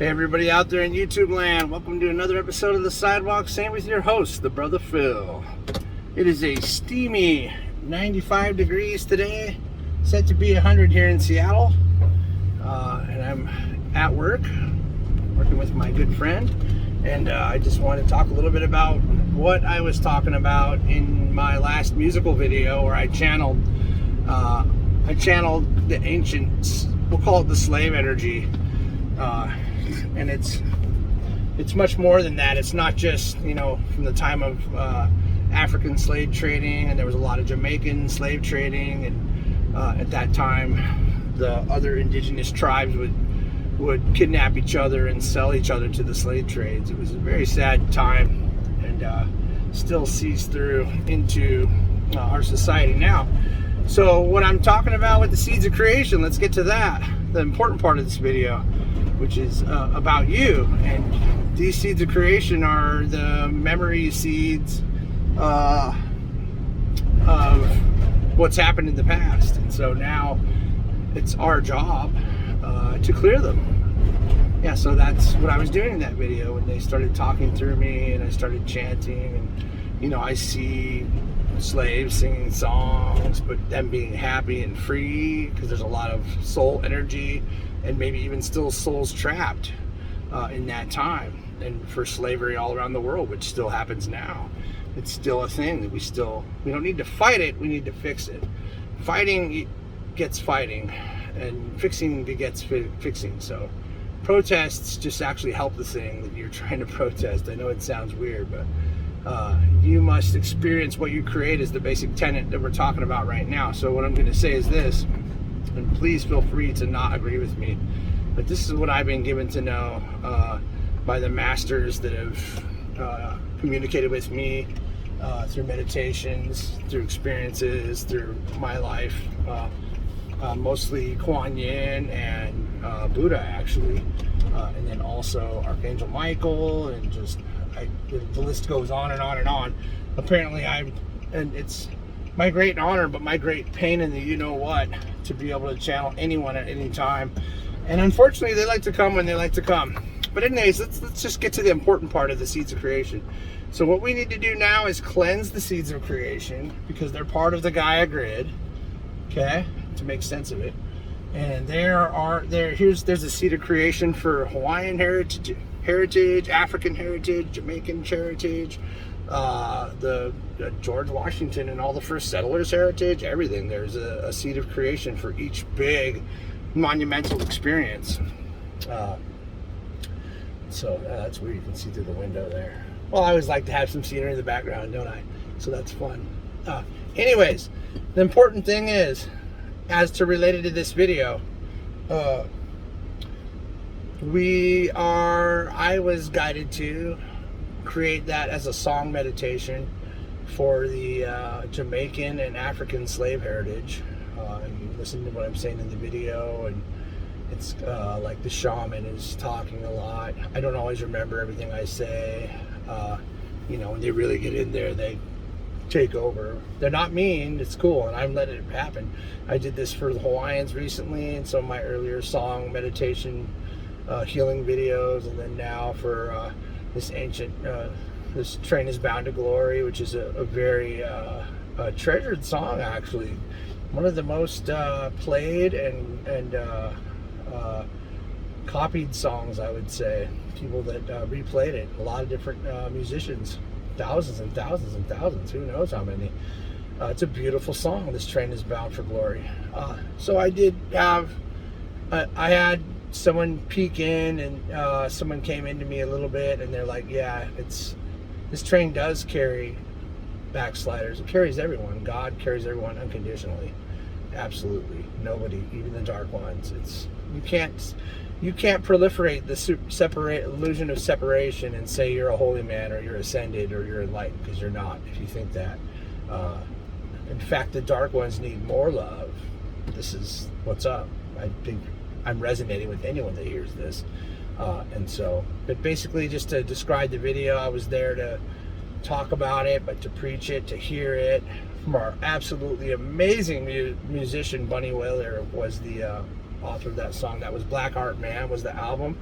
Hey everybody out there in YouTube land, welcome to another episode of The Sidewalk Saint with your host, the Brother Phil. It is a steamy 95 degrees today, set to be 100 here in Seattle. And I'm at work, working with my good friend. And I just want to talk a little bit about what I was talking about in my last musical video where I channeled the ancients, we'll call it the slave energy. And it's much more than that. It's not just, from the time of African slave trading, and there was a lot of Jamaican slave trading, and at that time the other indigenous tribes would kidnap each other and sell each other to the slave trades. It was a very sad time, and still sees through into our society now. So what I'm talking about with the seeds of creation, let's get to that, the important part of this video, which is about you. And these seeds of creation are the memory seeds of what's happened in the past. And so now it's our job to clear them. Yeah, so that's what I was doing in that video when they started talking through me and I started chanting. And I see slaves singing songs, but them being happy and free, because there's a lot of soul energy and maybe even still souls trapped in that time, and for slavery all around the world, which still happens now. It's still a thing that we don't need to fight it, we need to fix it. Fighting gets fighting, and fixing begets fixing. So protests just actually help the thing that you're trying to protest. I know it sounds weird, but you must experience what you create is the basic tenet that we're talking about right now. So what I'm going to say is this, and please feel free to not agree with me, but this is what I've been given to know by the masters that have communicated with me through meditations, through experiences, through my life, mostly Kuan Yin and Buddha actually, and then also Archangel Michael, and just the list goes on and on and on. Apparently and it's my great honor, but my great pain in the what, to be able to channel anyone at any time. And unfortunately, they like to come when they like to come. But anyways, let's just get to the important part of the seeds of creation. So what we need to do now is cleanse the seeds of creation, because they're part of the Gaia grid, okay, to make sense of it. And there's a seed of creation for Hawaiian heritage, African heritage, Jamaican heritage, the George Washington and all the first settlers' heritage, everything. There's a seed of creation for each big monumental experience. So that's where you can see through the window there. Well, I always like to have some scenery in the background, don't I? So that's fun. Anyways, the important thing is, as to related to this video, I was guided to create that as a song meditation for the Jamaican and African slave heritage. You listen to what I'm saying in the video, and it's like the shaman is talking a lot. I don't always remember everything I say. When they really get in there, they take over. They're not mean, it's cool, and I'm letting it happen. I did this for the Hawaiians recently, and some of my earlier song meditation healing videos, and then now for this ancient this Train is Bound to Glory, which is a very treasured song, actually. One of the most played and copied songs, I would say. People that replayed it, a lot of different musicians, thousands and thousands and thousands, who knows how many. It's a beautiful song, This Train is Bound for Glory. So I did have, I had someone peek in, and someone came into me a little bit, and they're like, yeah, this train does carry backsliders. It carries everyone. God carries everyone unconditionally. Absolutely. Nobody, even the dark ones. You can't proliferate the illusion of separation and say you're a holy man or you're ascended or you're enlightened, because you're not, if you think that. In fact, the dark ones need more love. This is what's up. I think I'm resonating with anyone that hears this. But basically, just to describe the video, I was there to talk about it, but to preach it, to hear it from our absolutely amazing musician. Bunny Wailer was the author of that song. That was Black Art Man was the album.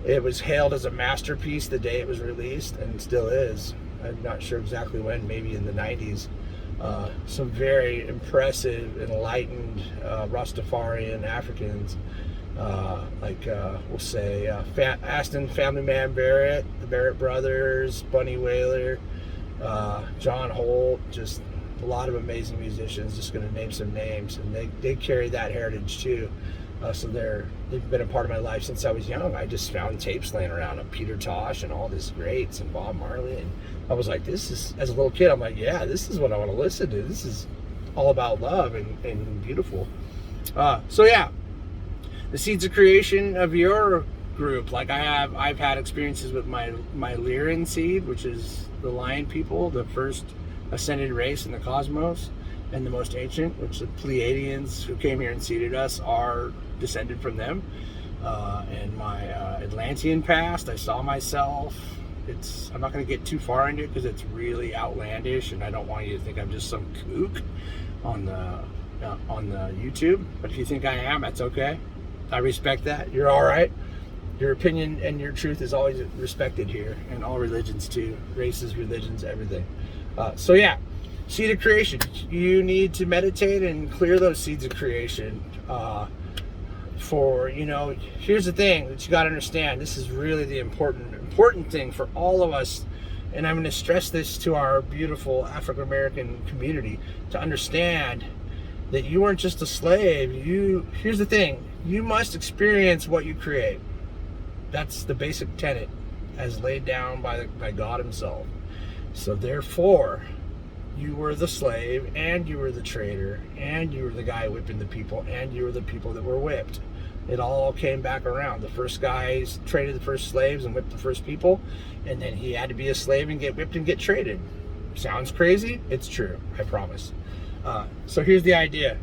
It was hailed as a masterpiece the day it was released, and still is. I'm not sure exactly when, maybe in the 90s. Some very impressive, enlightened Rastafarian Africans, we'll say Aston Family Man Barrett, the Barrett Brothers, Bunny Wailer, John Holt, just a lot of amazing musicians. Just going to name some names, and they carry that heritage too. So they've been a part of my life since I was young. I just found tapes laying around of Peter Tosh and all these greats and Bob Marley, and I was like, this is, as a little kid, I'm like, yeah, this is what I want to listen to. This is all about love and beautiful. So yeah, the Seeds of Creation of your group, like I've had experiences with my Lyran seed, which is the lion people, the first ascended race in the cosmos, and the most ancient, which the Pleiadians who came here and seeded us are descended from them. And my Atlantean past, I saw myself. I'm not going to get too far into it because it's really outlandish, and I don't want you to think I'm just some kook on the YouTube. But if you think I am, that's okay. I respect that. You're all right. Your opinion and your truth is always respected here, and all religions too, races, religions, everything. So yeah, seed of creation. You need to meditate and clear those seeds of creation. Here's the thing that you got to understand. This is really the important thing for all of us, and I'm going to stress this to our beautiful African American community to understand that you weren't just a slave. Here's the thing: you must experience what you create. That's the basic tenet, as laid down by God Himself. So therefore, you were the slave, and you were the traitor, and you were the guy whipping the people, and you were the people that were whipped. It all came back around. The first guys traded the first slaves and whipped the first people, and then he had to be a slave and get whipped and get traded. Sounds crazy? It's true, I promise. So here's the idea.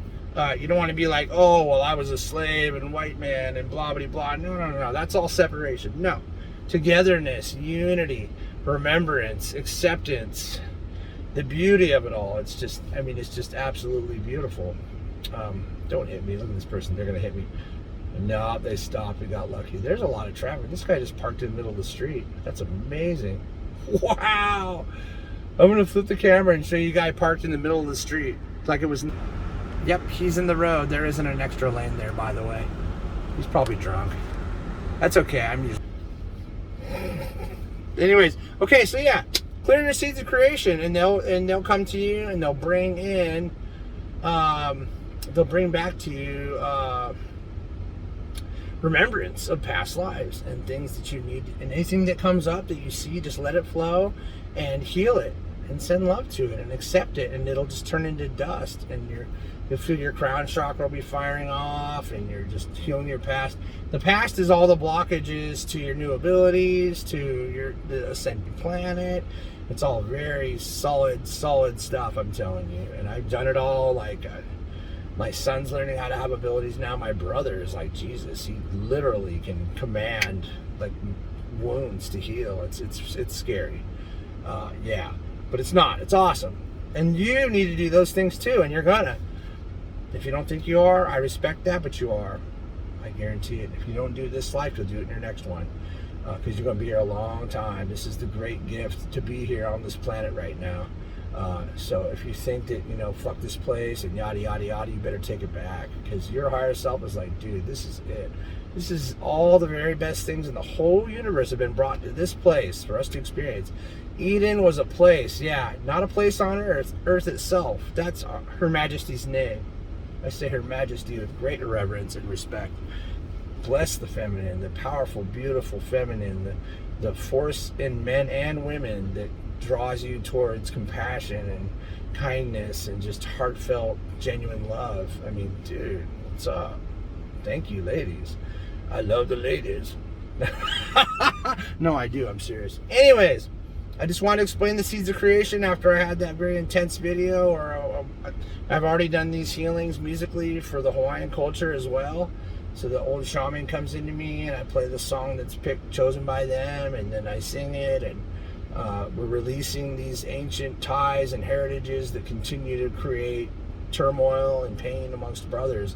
You don't want to be like, oh, well, I was a slave and white man and blah, blah, blah. No. That's all separation. No. Togetherness, unity, remembrance, acceptance, the beauty of it all. It's just absolutely beautiful. Don't hit me. Look at this person. They're going to hit me. No, they stopped. We got lucky. There's a lot of traffic. This guy just parked in the middle of the street. That's amazing. Wow. I'm going to flip the camera and show you a guy parked in the middle of the street. Like it was... Yep, he's in the road. There isn't an extra lane there, by the way. He's probably drunk. That's okay. Anyways, okay, so yeah, clearing the seeds of creation, and they'll come to you, and they'll bring in, they'll bring back to you remembrance of past lives and things that you need, and anything that comes up that you see, just let it flow and heal it and send love to it and accept it, and it'll just turn into dust, and you'll feel your crown chakra will be firing off, and you're just healing your past. The past is all the blockages to your new abilities, to the ascended planet. It's all very solid stuff, I'm telling you. And I've done it all. Like my son's learning how to have abilities now. My brother is like Jesus. He literally can command like wounds to heal. It's scary. Yeah, but it's not. It's awesome. And you need to do those things too, and you're gonna. If you don't think you are, I respect that, but you are. I guarantee it. If you don't do it this life, you'll do it in your next one. Because you're going to be here a long time. This is the great gift to be here on this planet right now. So if you think that, fuck this place and yada, yada, yada, you better take it back. Because your higher self is like, dude, this is it. This is all the very best things in the whole universe have been brought to this place for us to experience. Eden was a place, yeah, not a place on Earth. Earth itself. That's Her Majesty's name. I say Her Majesty with great reverence and respect. Bless the feminine, the powerful, beautiful feminine, the force in men and women that draws you towards compassion and kindness and just heartfelt, genuine love. I mean, dude, what's up? Thank you, ladies. I love the ladies. No, I do. I'm serious. Anyways, I just want to explain the seeds of creation after I had that very intense video, or I've already done these healings musically for the Hawaiian culture as well. So the old shaman comes into me and I play the song that's chosen by them, and then I sing it, and we're releasing these ancient ties and heritages that continue to create turmoil and pain amongst brothers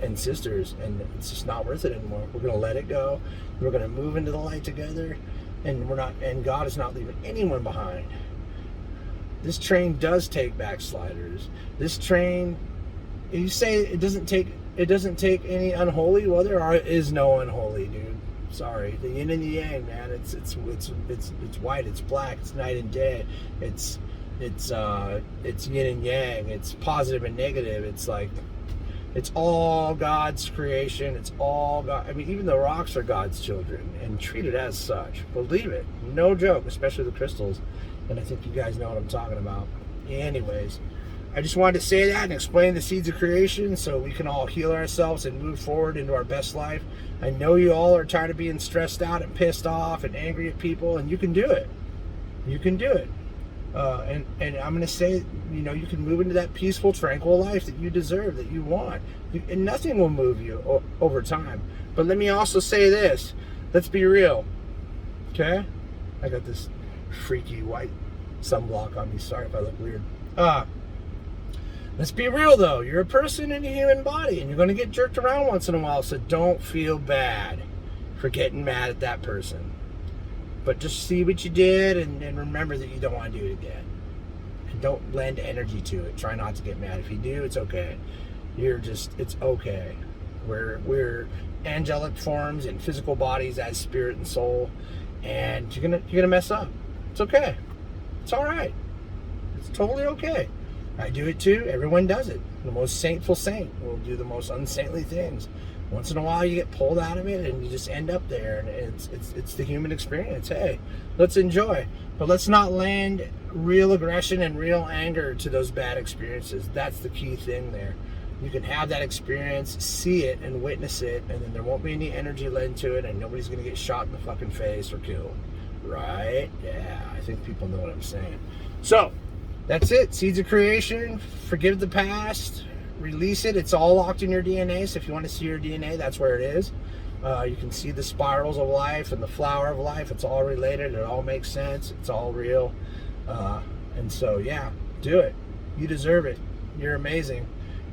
and sisters, and it's just not worth it anymore. We're going to let it go. We're going to move into the light together, and God is not leaving anyone behind. This train does take backsliders. This train, you say it doesn't take any unholy. Well, is no unholy, dude. Sorry, the yin and the yang, man. It's white, it's black, it's night and day. It's yin and yang. It's positive and negative. It's like, it's all God's creation. It's all God. I mean, even the rocks are God's children and treated as such. Believe it, no joke. Especially the crystals. And I think you guys know what I'm talking about. Anyways, I just wanted to say that and explain the seeds of creation so we can all heal ourselves and move forward into our best life. I know you all are tired of being stressed out and pissed off and angry at people, and you can do it. You can do it. And I'm going to say, you can move into that peaceful, tranquil life that you deserve, that you want. And nothing will move you over time. But let me also say this. Let's be real. Okay? I got this freaky white sunblock on me. Sorry if I look weird. Let's be real though. You're a person in a human body, and you're going to get jerked around once in a while, so don't feel bad for getting mad at that person. But just see what you did, and remember that you don't want to do it again. And don't lend energy to it. Try not to get mad. If you do, it's okay. It's okay. We're angelic forms in physical bodies as spirit and soul, and you're gonna mess up. It's okay. It's all right. It's totally okay. I do it too. Everyone does it. The most saintful saint will do the most unsaintly things. Once in a while, you get pulled out of it, and you just end up there. And it's the human experience. Hey, let's enjoy, but let's not land real aggression and real anger to those bad experiences. That's the key thing there. You can have that experience, see it, and witness it, and then there won't be any energy led to it, and nobody's gonna get shot in the fucking face or killed. Right? Yeah, I think people know what I'm saying. So, that's it. Seeds of creation. Forgive the past. Release it. It's all locked in your DNA, so if you want to see your DNA, that's where it is. You can see the spirals of life and the flower of life. It's all related. It all makes sense. It's all real. And so, yeah, do it. You deserve it. You're amazing.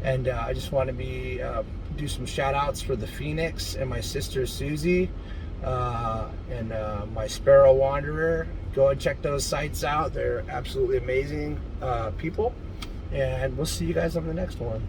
And I just want to do some shout outs for the Phoenix and my sister Susie. And my Sparrow Wanderer. Go and check those sites out. They're absolutely amazing people, and we'll see you guys on the next one.